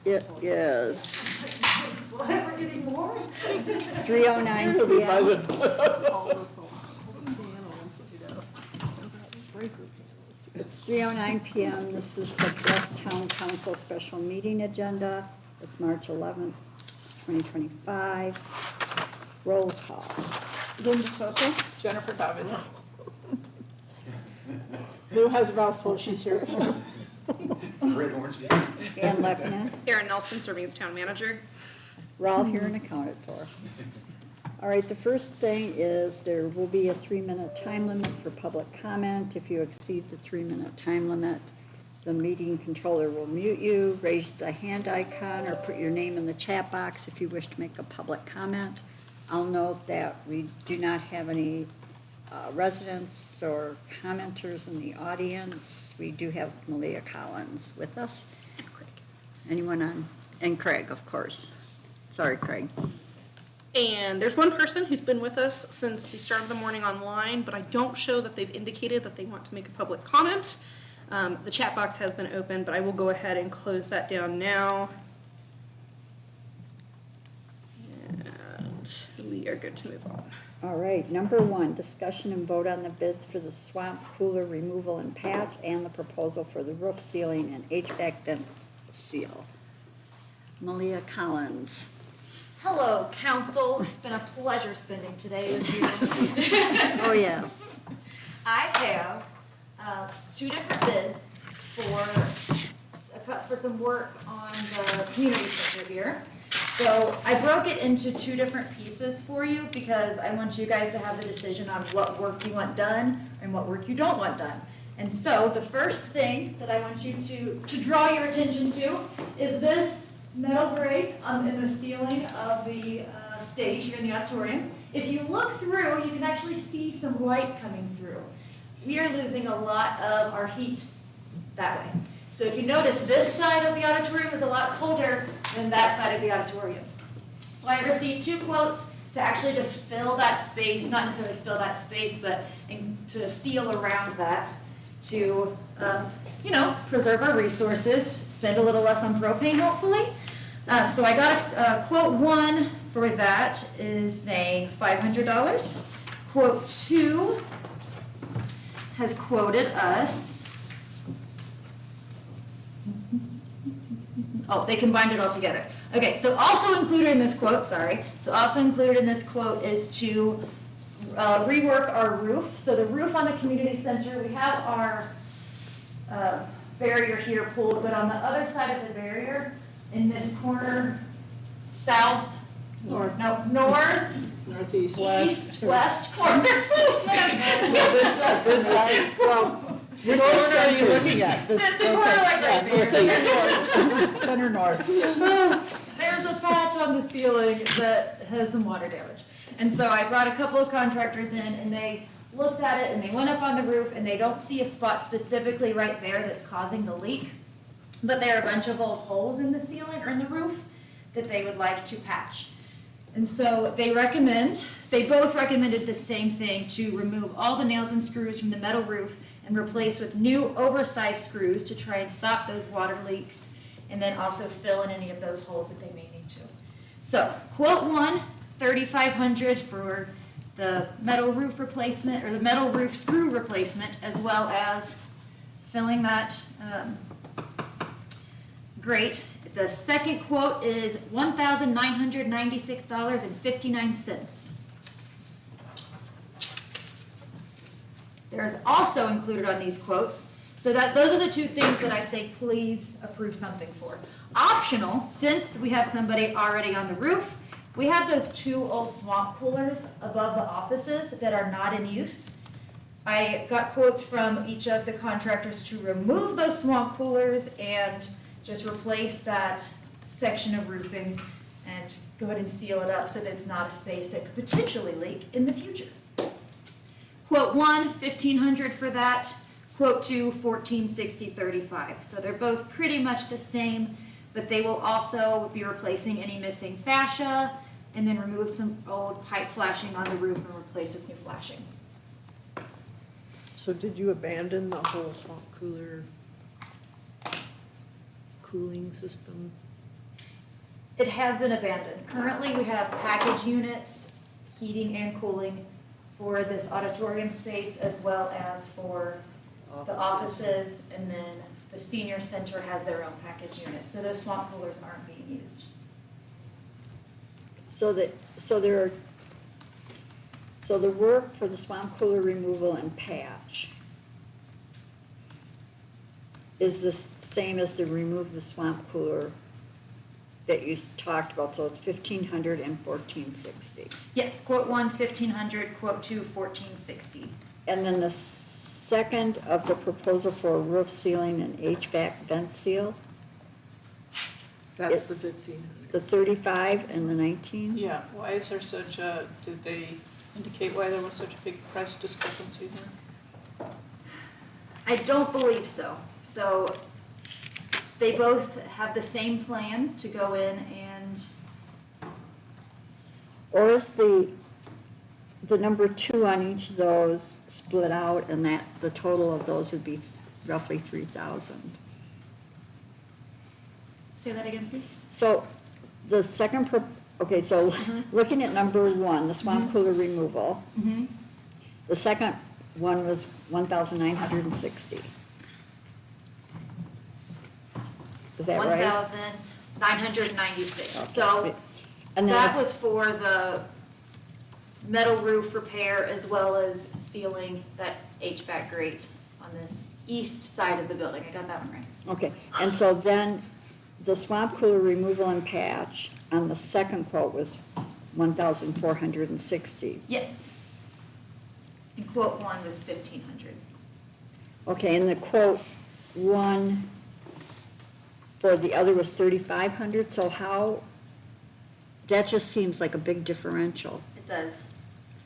It is Well, we're getting more. 3:09 p.m. It's 3:09 p.m. This is the Bluff Town Council Special Meeting Agenda. It's March 11th, 2025. Roll call. Linda Sosa. Jennifer Davila. Lou has a mouthful, she's here. Britt, Hornsby. Ann Leppanen. Erin Nelson, serving as town manager. We're all here and accounted for. All right, the first thing is there will be a 3-minute time limit for public comment. If you exceed the 3-minute time limit, the meeting controller will mute you. Raise the hand icon or put your name in the chat box if you wish to make a public comment. I'll note that we do not have any residents or commenters in the audience. We do have Malia Collins with us. And Craig. Anyone on? And Craig, of course. Sorry, Craig. And there's one person who's been with us since the start of the morning online, but I don't show that they've indicated that they want to make a public comment. The chat box has been open, but I will go ahead and close that down now. And we are good to move on. All right, number 1, discussion and vote on the bids for the swamp cooler removal and patch and the proposal for the roof sealing and HVAC vent seal. Malia Collins. Hello, council. It's been a pleasure spending today with you. Oh, yes. I have 2 different bids for some work on the community center here. So I broke it into 2 different pieces for you because I want you guys to have the decision on what work you want done and what work you don't want done. And so the first thing that I want you to draw your attention to is this metal grate in the ceiling of the stage here in the auditorium. If you look through, you can actually see some light coming through. We are losing a lot of our heat that way. So if you notice, this side of the auditorium is a lot colder than that side of the auditorium. So I received 2 quotes to actually just fill that space, not necessarily fill that space, but to seal around that to, preserve our resources, spend a little less on propane, hopefully. So I got quote 1 for that is saying $500. Quote 2 has quoted us. Oh, they combined it all together. Okay, so also included in this quote, is to rework our roof. So the roof on the community center, we have our barrier here pulled, but on the other side of the barrier, in this corner, north, Northeast. west corner. This side, well, which corner are you looking at? The corner like right there. Center north. There's a patch on the ceiling that has some water damage. And so I brought a couple of contractors in and they looked at it and they went up on the roof and they don't see a spot specifically right there that's causing the leak. But there are a bunch of old holes in the ceiling or in the roof that they would like to patch. And so they both recommended the same thing, to remove all the nails and screws from the metal roof and replace with new oversized screws to try and stop those water leaks and then also fill in any of those holes that they may need to. So quote 1, $3,500 for the metal roof replacement or the metal roof screw replacement, as well as filling that grate. The second quote is $1,996.59. There's also included on these quotes, so that those are the 2 things that I say please approve something for. Optional, since we have somebody already on the roof, we have those 2 old swamp coolers above the offices that are not in use. I got quotes from each of the contractors to remove those swamp coolers and just replace that section of roofing and go ahead and seal it up so that it's not a space that could potentially leak in the future. Quote 1, $1,500 for that. Quote 2, $1,460.35. So they're both pretty much the same, but they will also be replacing any missing fascia and then remove some old pipe flashing on the roof and replace with new flashing. So did you abandon the whole swamp cooler cooling system? It has been abandoned. Currently, we have package units, heating and cooling for this auditorium space as well as for the offices, and then the senior center has their own package unit. So those swamp coolers aren't being used. So the work for the swamp cooler removal and patch is the same as to remove the swamp cooler that you talked about, so it's 1,500 and 1,460. Yes, quote one, 1,500, quote two, 1,460. And then the second of the proposal for a roof ceiling and HVAC vent seal, That's the 1,500. the 35 and the 19? Yeah, why is there such a, did they indicate why there was such a big price discrepancy there? I don't believe so. So they both have the same plan to go in and, Or is the number 2 on each of those split out, and that the total of those would be roughly 3,000? say that again, please? So the second, okay, so looking at number 1, the swamp cooler removal, Mm-hmm. the second one was 1,960. Is that right? 1,996. Okay. So And then, that was for the metal roof repair as well as sealing that HVAC grate on this east side of the building. I got that one right. okay, and so then the swamp cooler removal and patch on the second quote was 1,460. Yes. And quote one was 1,500. Okay, and the quote 1 for the other was 3,500, so how, that just seems like a big differential. It does.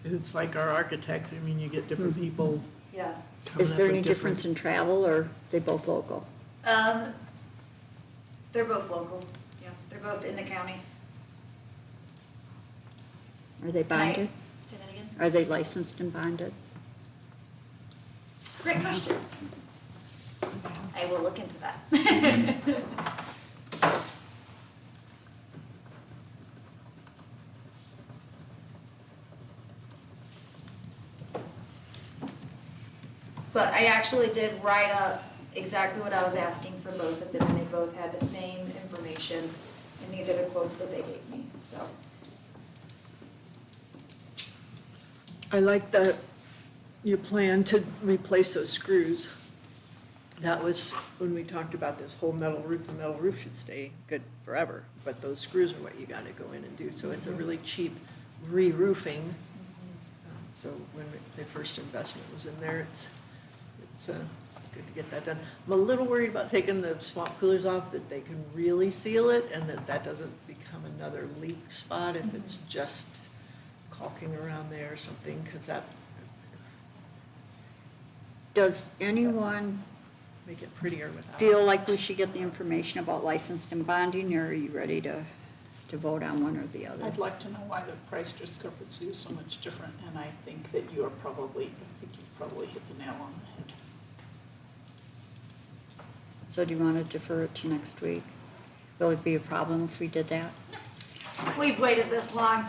It's like our architect, I mean, you get different people Yeah. coming Is up there with any difference in travel, or are they both local? They're both local. Yeah, they're both in the county. Are they Can I bonded? say that again? Are they licensed and bonded? Great question. I will look into that. But I actually did write up exactly what I was asking for both of them, and they both had the same information, and these are the quotes that they gave me, so. I like your plan to replace those screws. That was when we talked about this whole metal roof. The metal roof should stay good forever, but those screws are what you gotta go in and do. So it's a really cheap re-roofing. So when the first investment was in there, it's good to get that done. I'm a little worried about taking the swamp coolers off, that they can really seal it and that doesn't become another leak spot if it's just caulking around there or something, because that Does anyone make it prettier without. feel like we should get the information about licensed and bonding, or are you ready to vote on one or the other? I'd like to know why the price discrepancy is so much different, and I think that you've probably hit the nail on the head. So do you want to defer it to next week? Will it be a problem if we did that? We've waited this long.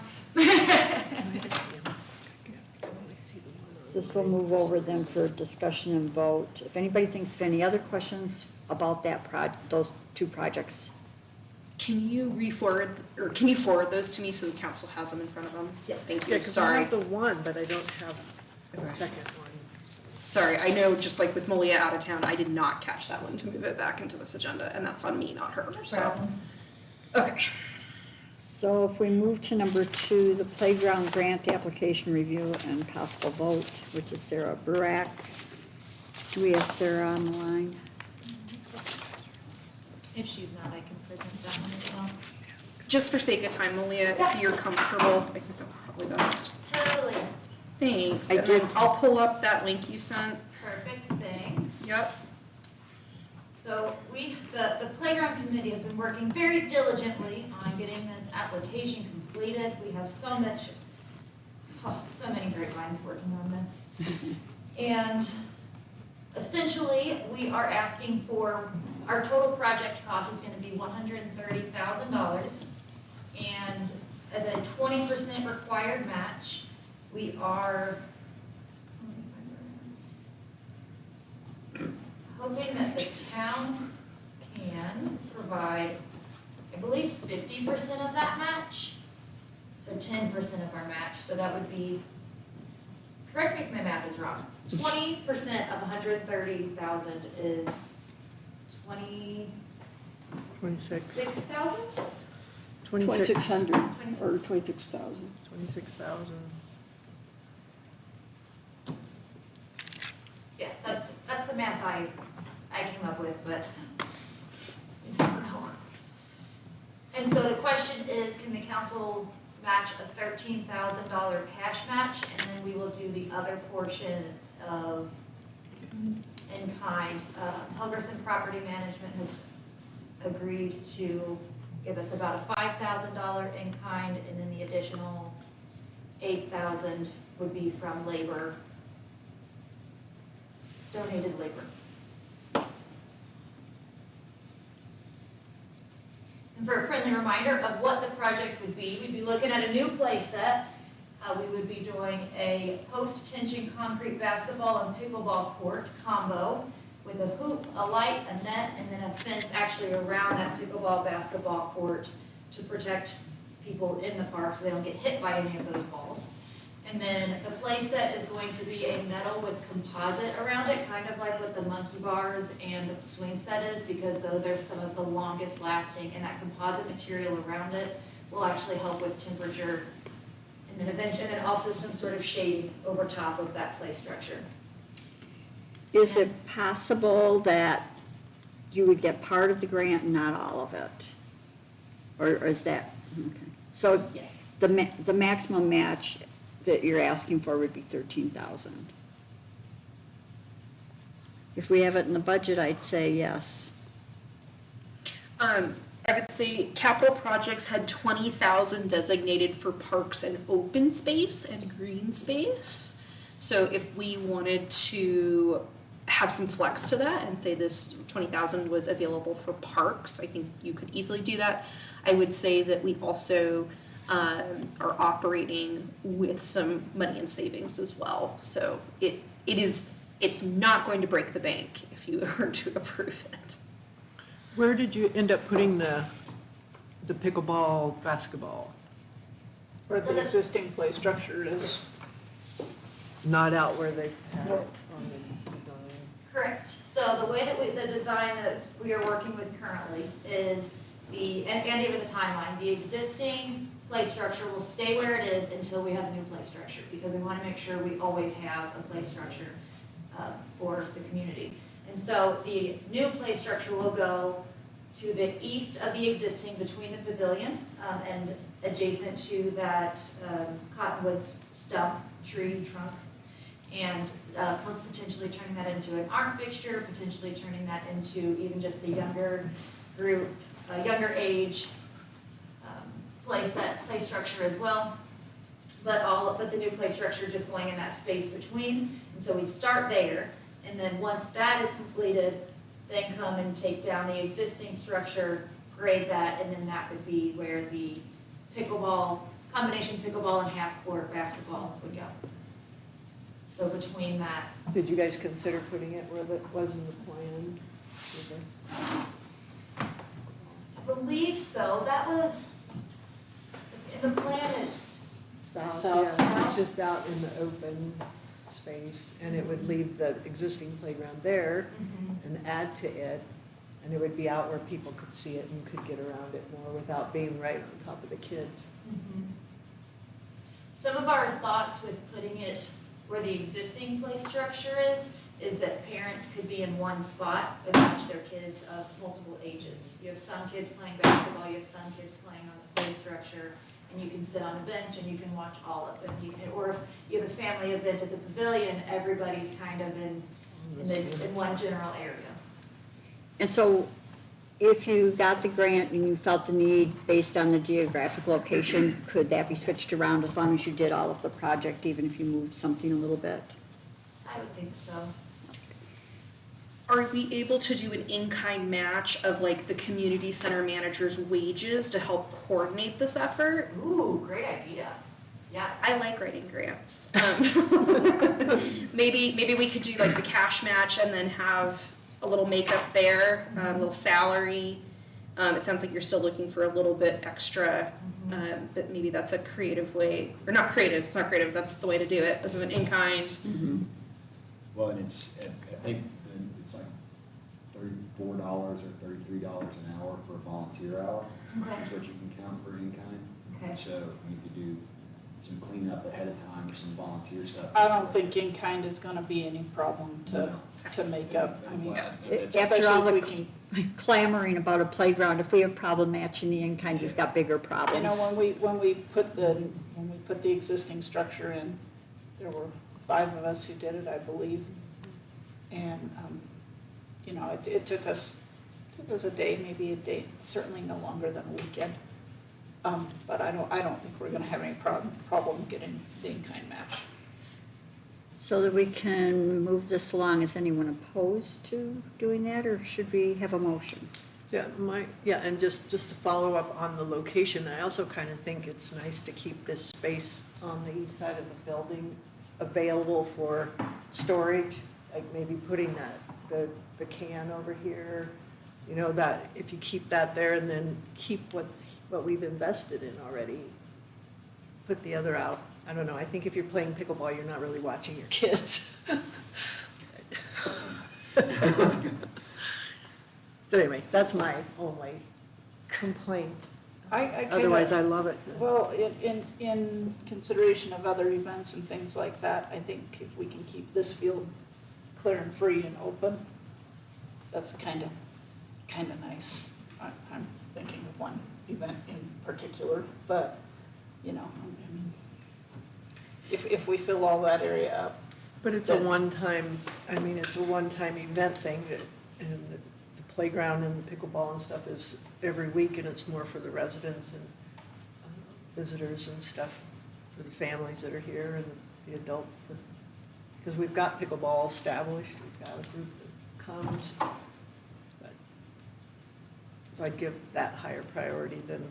This will move over then for discussion and vote. If anybody thinks of any other questions about those 2 projects, Can you can you forward those to me so the council has them in front of them? Yes. Thank Yeah, you, because I sorry. have the one, but I don't have the second one. Sorry, I know just like with Malia out of town, I did not catch that one to move it back into this agenda, and that's on me, not her, so. Problem. Okay. so if we move to number 2, the playground grant application review and possible vote, which is Sarah Burak. Do we have Sarah on the line? If she's not, I can present that one as well. Just for sake of time, Malia, if you're comfortable, I think that's probably best. Totally. Thanks. I And then did- I'll pull up that link you sent. Perfect, thanks. Yep. So the playground committee has been working very diligently on getting this application completed. We have so many great minds working on this. And essentially, we are asking for, our total project cost is gonna be $130,000. And as a 20% required match, we are hoping that the town can provide, I believe, 50% of that match. So 10% of our match, so that would be, correct me if my math is wrong, 20% of 130,000 is 26. 26,000? 2,600 or 26,000. 26,000. Yes, that's the math I came up with, but you never know. And so the question is, can the council match a $13,000 cash match, and then we will do the other portion of in kind. Helgerson Property Management has agreed to give us about a $5,000 in kind, and then the additional $8,000 would be from labor, donated labor. And for a friendly reminder of what the project would be, we'd be looking at a new play set. We would be doing a post-tension concrete basketball and pickleball court combo with a hoop, a light, a net, and then a fence actually around that pickleball basketball court to protect people in the park so they don't get hit by any of those balls. And then the play set is going to be a metal with composite around it, kind of like what the monkey bars and the swing set is, because those are some of the longest lasting, and that composite material around it will actually help with temperature, and then also some sort of shading over top of that play structure. Is it possible that you would get part of the grant and not all of it? Or is that, okay. So Yes. the maximum match that you're asking for would be 13,000. If we have it in the budget, I'd say yes. I would say capital projects had 20,000 designated for parks and open space and green space. So if we wanted to have some flex to that and say this 20,000 was available for parks, I think you could easily do that. I would say that we also are operating with some money in savings as well. So it's not going to break the bank if you were to approve it. Where did you end up putting the pickleball basketball? Where the existing play structure is. Not out where they had it on the design? Correct. So the way that the design that we are working with currently is and even the timeline, the existing play structure will stay where it is until we have a new play structure, because we want to make sure we always have a play structure for the community. And so the new play structure will go to the east of the existing, between the pavilion and adjacent to that cottonwood stump, tree, trunk, and we're potentially turning that into an art fixture, potentially turning that into even just a younger group, a younger age play structure as well. But the new play structure just going in that space between. And so we start there, and then once that is completed, then come and take down the existing structure, grade that, and then that would be where the combination pickleball and half-court basketball would go. So between that, Did you guys consider putting it where that was in the plan? I believe so, that was, in the plan it's, South, South. yeah, it's just out in the open space, and it would leave the existing playground there and add to it, and it would be out where people could see it and could get around it more without being right on top of the kids. Some of our thoughts with putting it where the existing play structure is that parents could be in one spot but watch their kids of multiple ages. You have some kids playing basketball, you have some kids playing on the play structure, and you can sit on a bench and you can watch all of them. Or if you have a family event at the pavilion, everybody's kind of in one general area. And so if you got the grant and you felt the need based on the geographic location, could that be switched around as long as you did all of the project, even if you moved something a little bit? I would think so. Are we able to do an in-kind match of like the community center manager's wages to help coordinate this effort? Ooh, great idea. Yeah. I like writing grants. Maybe we could do like the cash match and then have a little makeup there, a little salary. It sounds like you're still looking for a little bit extra, but maybe that's a creative way, or not creative, it's not creative, that's the way to do it, as an in-kind. Well, and it's, I think it's like $34 or $33 an hour for a volunteer hour. Okay. Is what you can count for in-kind. Okay. So you could do some cleanup ahead of time or some volunteer stuff. I don't think in-kind is gonna be any problem to make up. I mean, After all especially the if we clamoring about a playground, if we have problem matching the in-kind, we've got bigger you problems. know, when we put the existing structure in, there were 5 of us who did it, I believe. And, you know, it took us a day, maybe a day, certainly no longer than a weekend. But I don't think we're gonna have any problem getting the in-kind match. So that we can move this along, is anyone opposed to doing that, or should we have a motion? Yeah, and just to follow up on the location, I also kind of think it's nice to keep this space on the east side of the building available for storage, like maybe putting the can over here, you know, that, if you keep that there and then keep what we've invested in already, put the other out. I don't know, I think if you're playing pickleball, you're not really watching your kids. So anyway, that's my only complaint. I kinda. Otherwise, I love it. Well, in consideration of other events and things like that, I think if we can keep this field clear and free and open, that's kind of nice. I'm thinking of one event in particular, but, you know, I mean, if we fill all that area up. But it's a one-time event thing, and the playground and the pickleball and stuff is every week, and it's more for the residents and visitors and stuff, for the families that are here and the adults. Because we've got pickleball established, we've got a group that comes. But so I'd give that higher priority than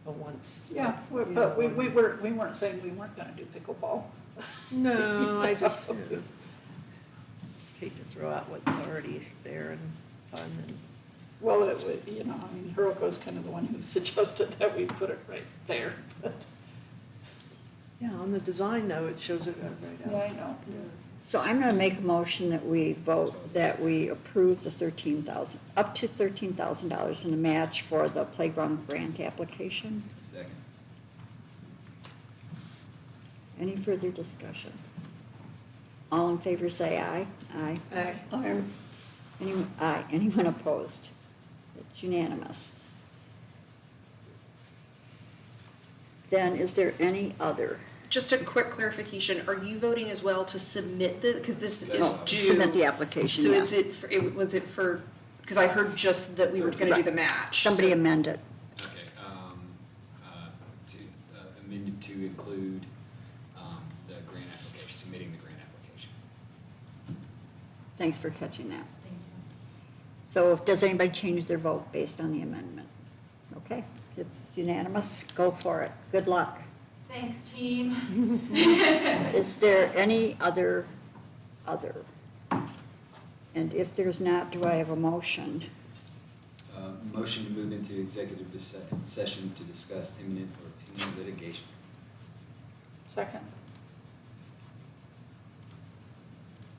a once. Yeah, but we weren't saying we weren't gonna do pickleball. No, I just hate to throw out what's already there and fun and. Well, it would, you know, I mean, Hiroko's kind of the one who suggested that we put it right there, but, Yeah, on the design though, it shows it right yeah, out. I know. So I'm gonna make a motion that we vote, that we approve the up to $13,000 in a match for the playground grant application. Second. Any further discussion? All in favor say aye. Aye. Aye. Anyone opposed? It's unanimous. Then is there any other? Just a quick clarification, are you voting as well to submit because this is Oh, due? submit the application, So yes. was it for, because I heard just that we were gonna do the match. Somebody so- amend it. Okay, to, amended to include, the grant application, submitting the grant application. Thanks for catching that. Thank you. So does anybody change their vote based on the amendment? Okay, it's unanimous, go for it. Good luck. Thanks, team. Is there any other? And if there's not, do I have a motion? Motion to move into executive session to discuss imminent or pending litigation. Second.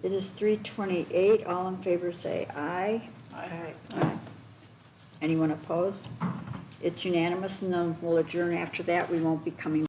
It is 3:28, all in favor say aye. Aye. Aye. Anyone opposed? It's unanimous, and then we'll adjourn after that, we won't be coming